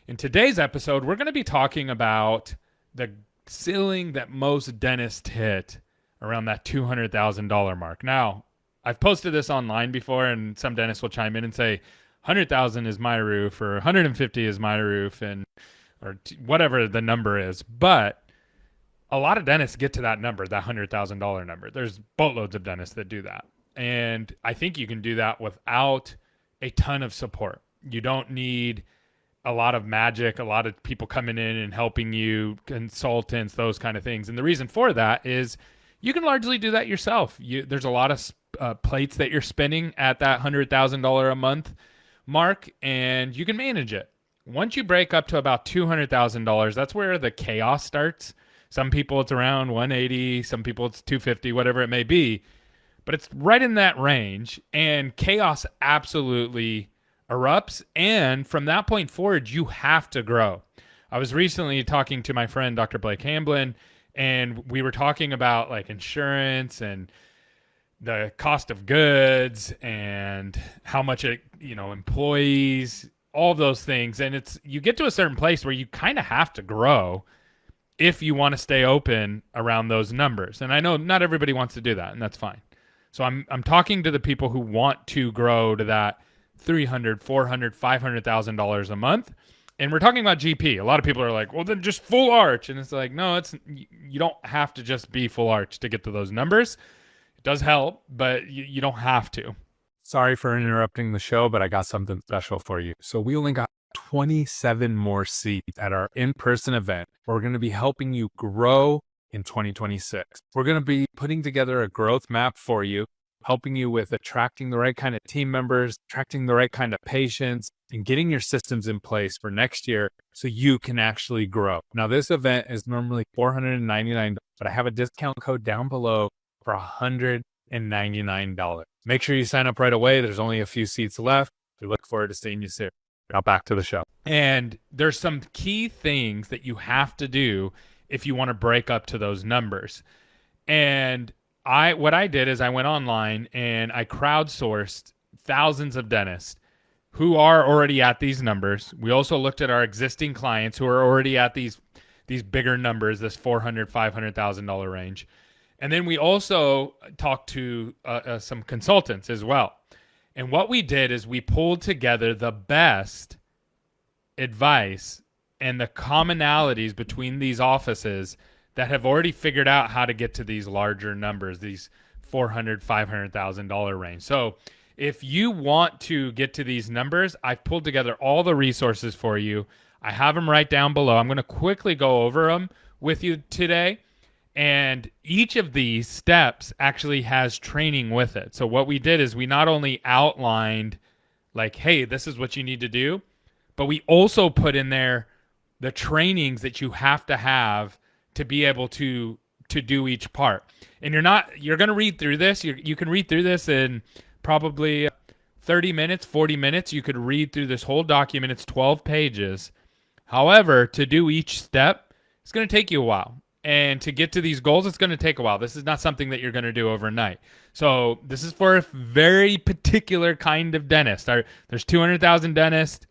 In today's episode, we're going to be talking about the ceiling that most dentists hit around that $200,000 mark. Now, I've posted this online before, and some dentists will chime in and say, 100,000 is my roof, or 150 is my roof, and or whatever the number is. But a lot of dentists get to that number, that $100,000 number. There's boatloads of dentists that do that. And I think you can do that without a ton of support. You don't need a lot of magic, a lot of people coming in and helping you, consultants, those kind of things. And the reason for that is you can largely do that yourself. There's a lot of plates that you're spinning at that $100,000 a month mark, and you can manage it. Once you break up to about $200,000, that's where the chaos starts. Some people it's around 180, some people it's 250, whatever it may be. But it's right in that range, and chaos absolutely erupts. And from that point forward, you have to grow. I was recently talking to my friend, Dr. Blake Hamblin, and we were talking about like insurance and the cost of goods and how much it, employees, all of those things. And you get to a certain place where you kind of have to grow if you want to stay open around those numbers. And I know not everybody wants to do that, and that's fine. So I'm talking to the people who want to grow to that $300,000, $400,000, $500,000 a month. And we're talking about GP. A lot of people are like, well, then just full arch. And it's like, no, you don't have to just be full arch to get to those numbers. It does help, but you don't have to. Sorry for interrupting the show, but I got something special for you. So we only got 27 more seats at our in-person event. We're going to be helping you grow in 2026. We're going to be putting together a growth map for you, helping you with attracting the right kind of team members, attracting the right kind of patients, and getting your systems in place for next year so you can actually grow. Now, this event is normally $499, but I have a discount code down below for $199. Make sure you sign up right away. There's only a few seats left. We look forward to seeing you soon. Now back to the show. And there's some key things that you have to do if you want to break up to those numbers. And what I did is I went online and I crowdsourced thousands of dentists who are already at these numbers. We also looked at our existing clients who are already at these bigger numbers, this $400,000, $500,000 range. And then we also talked to some consultants as well. And what we did is we pulled together the best advice and the commonalities between these offices that have already figured out how to get to these larger numbers, these $400,000, $500,000 range. So if you want to get to these numbers, I've pulled together all the resources for you. I have them right down below. I'm going to quickly go over them with you today. And each of these steps actually has training with it. So what we did is we not only outlined like, hey, this is what you need to do, but we also put in there the trainings that you have to be able to do each part. And you're going to read through this. You can read through this in probably 30 minutes, 40 minutes. You could read through this whole document. It's 12 pages. However, to do each step, it's going to take you a while. And to get to these goals, it's going to take a while. This is not something that you're going to do overnight. So this is for a very particular kind of dentist. There's 200,000 dentists.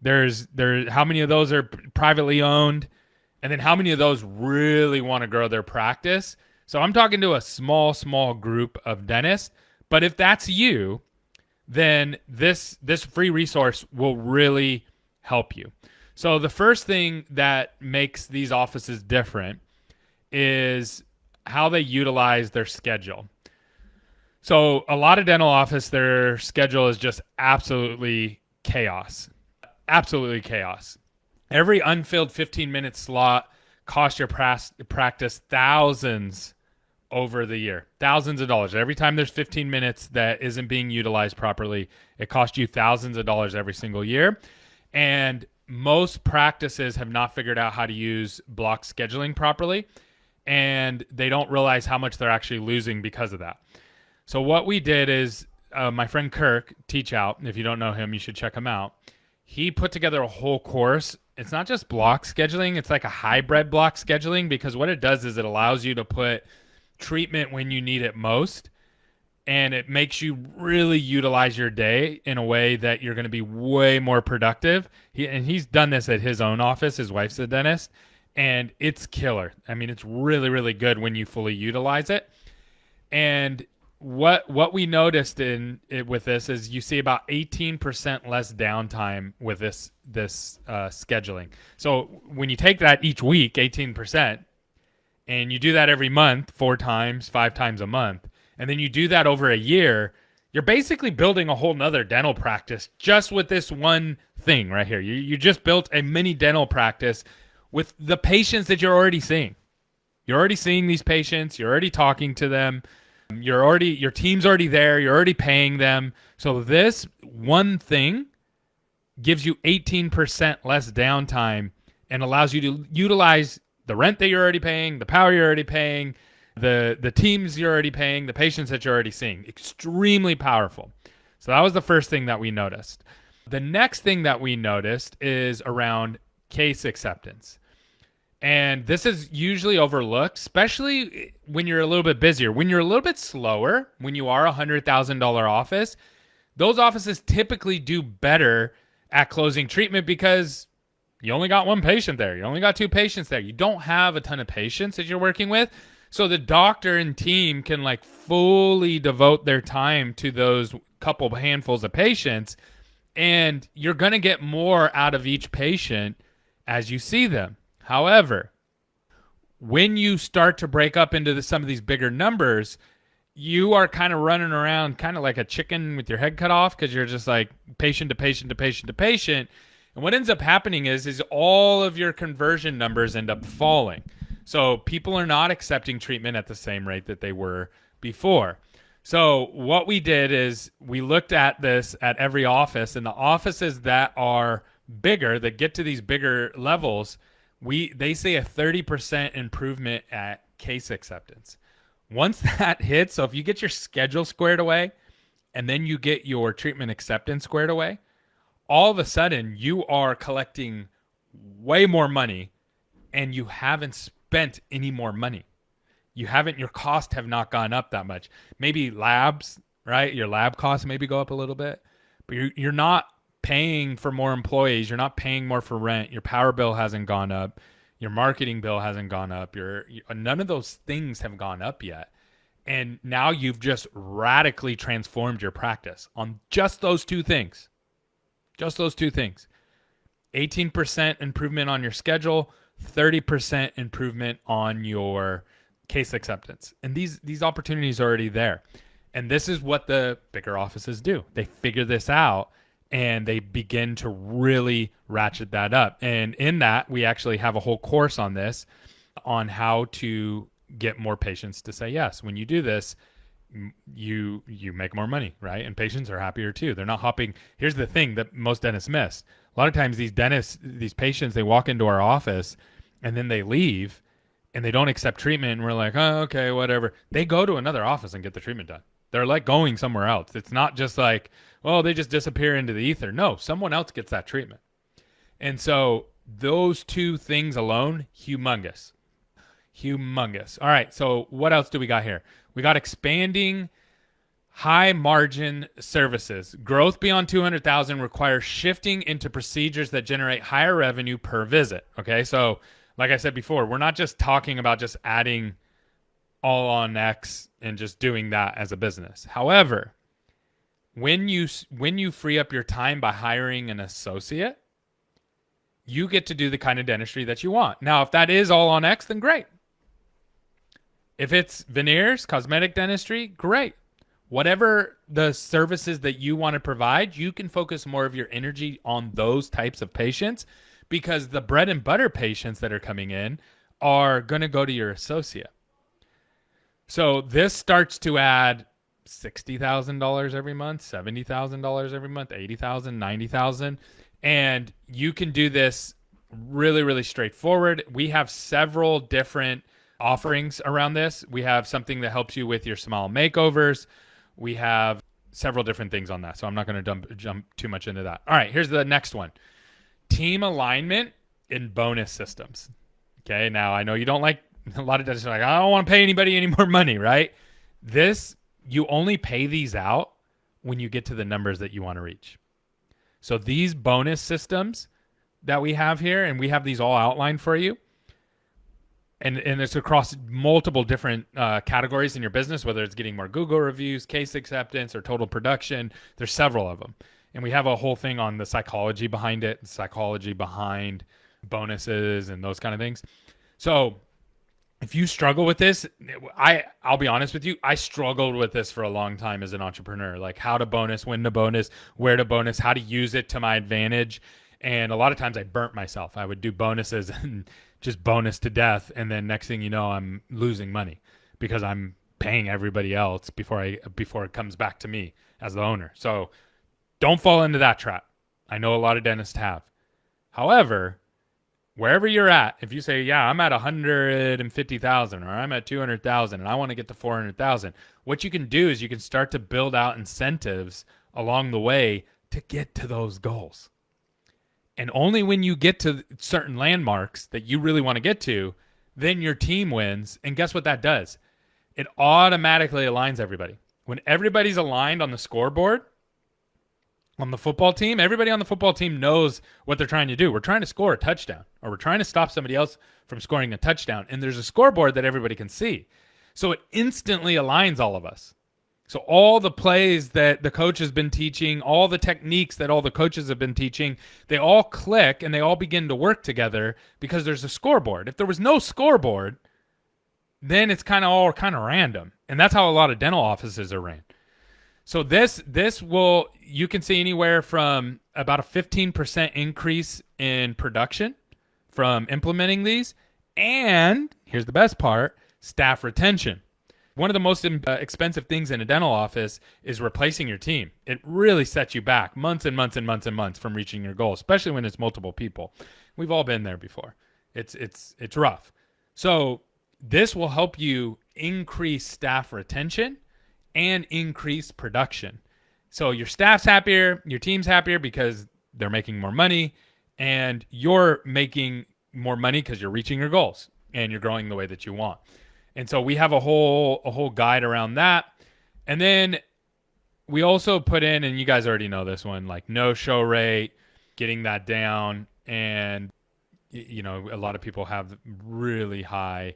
There's how many of those are privately owned? And then how many of those really want to grow their practice? So I'm talking to a small group of dentists. But if that's you, then this free resource will really help you. So the first thing that makes these offices different is how they utilize their schedule. So a lot of dental office, their schedule is just absolutely chaos. Absolutely chaos. Every unfilled 15-minute slot costs your practice thousands over the year. Thousands of dollars. Every time there's 15 minutes that isn't being utilized properly, it costs you thousands of dollars every single year. And most practices have not figured out how to use block scheduling properly, and they don't realize how much they're actually losing because of that. So what we did is my friend Kirk, Teach Out, if you don't know him, you should check him out. He put together a whole course. It's not just block scheduling. It's like a hybrid block scheduling, because what it does is it allows you to put treatment when you need it most and it makes you really utilize your day in a way that you're going to be way more productive. He's done this at his own office. His wife's a dentist, and it's killer. I mean, it's really, really good when you fully utilize it. And what we noticed with this is you see about 18% less downtime with this scheduling. So when you take that each week, 18%, and you do that every month, 4 times, 5 times a month, and then you do that over a year, you're basically building a whole nother dental practice just with this one thing right here. You just built a mini dental practice with the patients that you're already seeing. You're already seeing these patients. You're already talking to them. Your team's already there. You're already paying them. So this one thing gives you 18% less downtime and allows you to utilize the rent that you're already paying, the power you're already paying, the teams you're already paying, the patients that you're already seeing. Extremely powerful. So that was the first thing that we noticed. The next thing that we noticed is around case acceptance. And this is usually overlooked, especially when you're a little bit busier. When you're a little bit slower, when you are a $100,000 office, those offices typically do better at closing treatment because you only got 1 patient there. You only got 2 patients there. You don't have a ton of patients that you're working with. So the doctor and team can like fully devote their time to those couple handfuls of patients, and you're going to get more out of each patient as you see them. However, when you start to break up into some of these bigger numbers, you are kind of running around kind of like a chicken with your head cut off because you're just like patient to patient to patient to patient. And what ends up happening is all of your conversion numbers end up falling. So people are not accepting treatment at the same rate that they were before. So what we did is we looked at this at every office, and the offices that are bigger, that get to these bigger levels, they say a 30% improvement at case acceptance. Once that hits, so if you get your schedule squared away and then you get your treatment acceptance squared away, all of a sudden you are collecting way more money and you haven't spent any more money. Your costs have not gone up that much. Maybe labs, right? Your lab costs maybe go up a little bit, but you're not paying for more employees. You're not paying more for rent. Your power bill hasn't gone up. Your marketing bill hasn't gone up. None of those things have gone up yet. And now you've just radically transformed your practice on just those 2 things. Just those 2 things. 18% improvement on your schedule, 30% improvement on your case acceptance. And these opportunities are already there. And this is what the bigger offices do. They figure this out and they begin to really ratchet that up. And in that, we actually have a whole course on this, on how to get more patients to say yes. When you do this, you make more money, right? And patients are happier too. They're not hopping. Here's the thing that most dentists miss. A lot of times these patients, they walk into our office and then they leave and they don't accept treatment. And we're like, oh, okay, whatever. They go to another office and get the treatment done. They're like going somewhere else. It's not just like, well, they just disappear into the ether. No, someone else gets that treatment. And so those 2 things alone, humongous. All right, so what else do we got here? We got expanding high margin services. Growth beyond 200,000 requires shifting into procedures that generate higher revenue per visit. Okay, so like I said before, we're not just talking about just adding all on X and just doing that as a business. However, when you free up your time by hiring an associate, you get to do the kind of dentistry that you want. Now, if that is all on X, then great. If it's veneers, cosmetic dentistry, great. Whatever the services that you want to provide, you can focus more of your energy on those types of patients, because the bread and butter patients that are coming in are going to go to your associate. So this starts to add $60,000 every month, $70,000 every month, $80,000, $90,000. And you can do this really, really straightforward. We have several different offerings around this. We have something that helps you with your smile makeovers. We have several different things on that. So I'm not going to jump too much into that. All right, here's the next one. Team alignment in bonus systems. Okay, now I know you don't like, a lot of dentists are like, I don't want to pay anybody any more money, right? This you only pay these out when you get to the numbers that you want to reach. So these bonus systems that we have here, and we have these all outlined for you, and it's across multiple different categories in your business, whether it's getting more Google reviews, case acceptance, or total production. There's several of them. And we have a whole thing on the psychology behind it, psychology behind bonuses and those kind of things. So if you struggle with this, I'll be honest with you, I struggled with this for a long time as an entrepreneur, like how to bonus, when to bonus, where to bonus, how to use it to my advantage. And a lot of times I burnt myself. I would do bonuses and just bonus to death. And then next thing you know, I'm losing money because I'm paying everybody else before it comes back to me as the owner. So don't fall into that trap. I know a lot of dentists have. However, wherever you're at, if you say, yeah, I'm at 150,000 or I'm at 200,000 and I want to get to 400,000, what you can do is you can start to build out incentives along the way to get to those goals. And only when you get to certain landmarks that you really want to get to, then your team wins. And guess what that does? It automatically aligns everybody. When everybody's aligned on the scoreboard, on the football team, everybody on the football team knows what they're trying to do. We're trying to score a touchdown, or we're trying to stop somebody else from scoring a touchdown. And there's a scoreboard that everybody can see. So it instantly aligns all of us. So all the plays that the coach has been teaching, all the techniques that all the coaches have been teaching, they all click and they all begin to work together because there's a scoreboard. If there was no scoreboard, then it's kind of random. And that's how a lot of dental offices are ran. So this will, you can see anywhere from about a 15% increase in production from implementing these. And here's the best part, staff retention. One of the most expensive things in a dental office is replacing your team. It really sets you back months and months and months and months from reaching your goal, especially when it's multiple people. We've all been there before. It's rough. So this will help you increase staff retention and increase production. So your staff's happier, your team's happier because they're making more money, and you're making more money because you're reaching your goals and you're growing the way that you want. And so we have a whole guide around that. And then we also put in, and you guys already know this one, like no-show rate, getting that down. And, you know, a lot of people have really high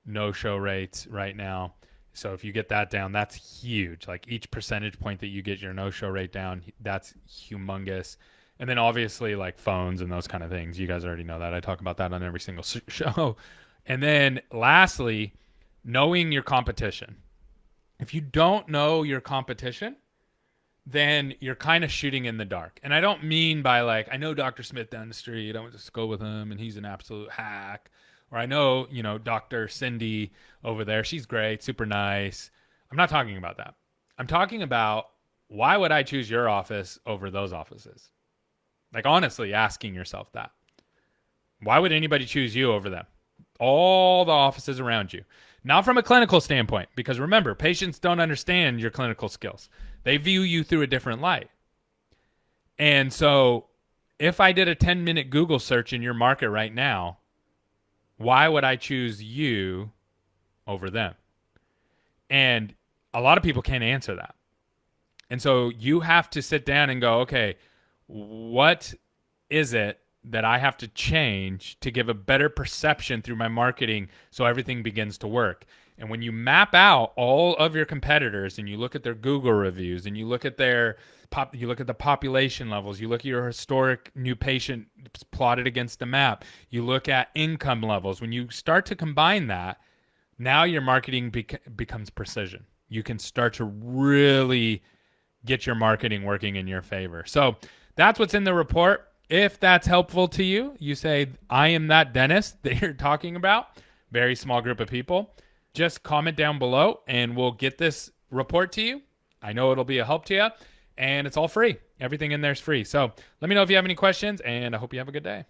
no-show rates right now. So if you get that down, that's huge. Like each percentage point that you get your no-show rate down, that's humongous. And then obviously like phones and those kind of things. You guys already know that. I talk about that on every single show. And then lastly, knowing your competition. If you don't know your competition, then you're kind of shooting in the dark. And I don't mean by like, I know Dr. Smith down the street, I went to school with him and he's an absolute hack. Or I know, you know, Dr. Cindy over there, she's great, super nice. I'm not talking about that. I'm talking about, why would I choose your office over those offices? Like honestly asking yourself that. Why would anybody choose you over them? All the offices around you. Not from a clinical standpoint, because remember, patients don't understand your clinical skills. They view you through a different light. And so if I did a 10-minute Google search in your market right now, why would I choose you over them? And a lot of people can't answer that. And so you have to sit down and go, okay, what is it that I have to change to give a better perception through my marketing so everything begins to work? And when you map out all of your competitors and you look at their Google reviews and you look at you look at the population levels, you look at your historic new patient plotted against the map, you look at income levels. When you start to combine that, now your marketing becomes precision. You can start to really get your marketing working in your favor. So that's what's in the report. If that's helpful to you, you say, I am that dentist that you're talking about. Very small group of people. Just comment down below and we'll get this report to you. I know it'll be a help to you, and it's all free. Everything in there is free. So let me know if you have any questions, and I hope you have a good day.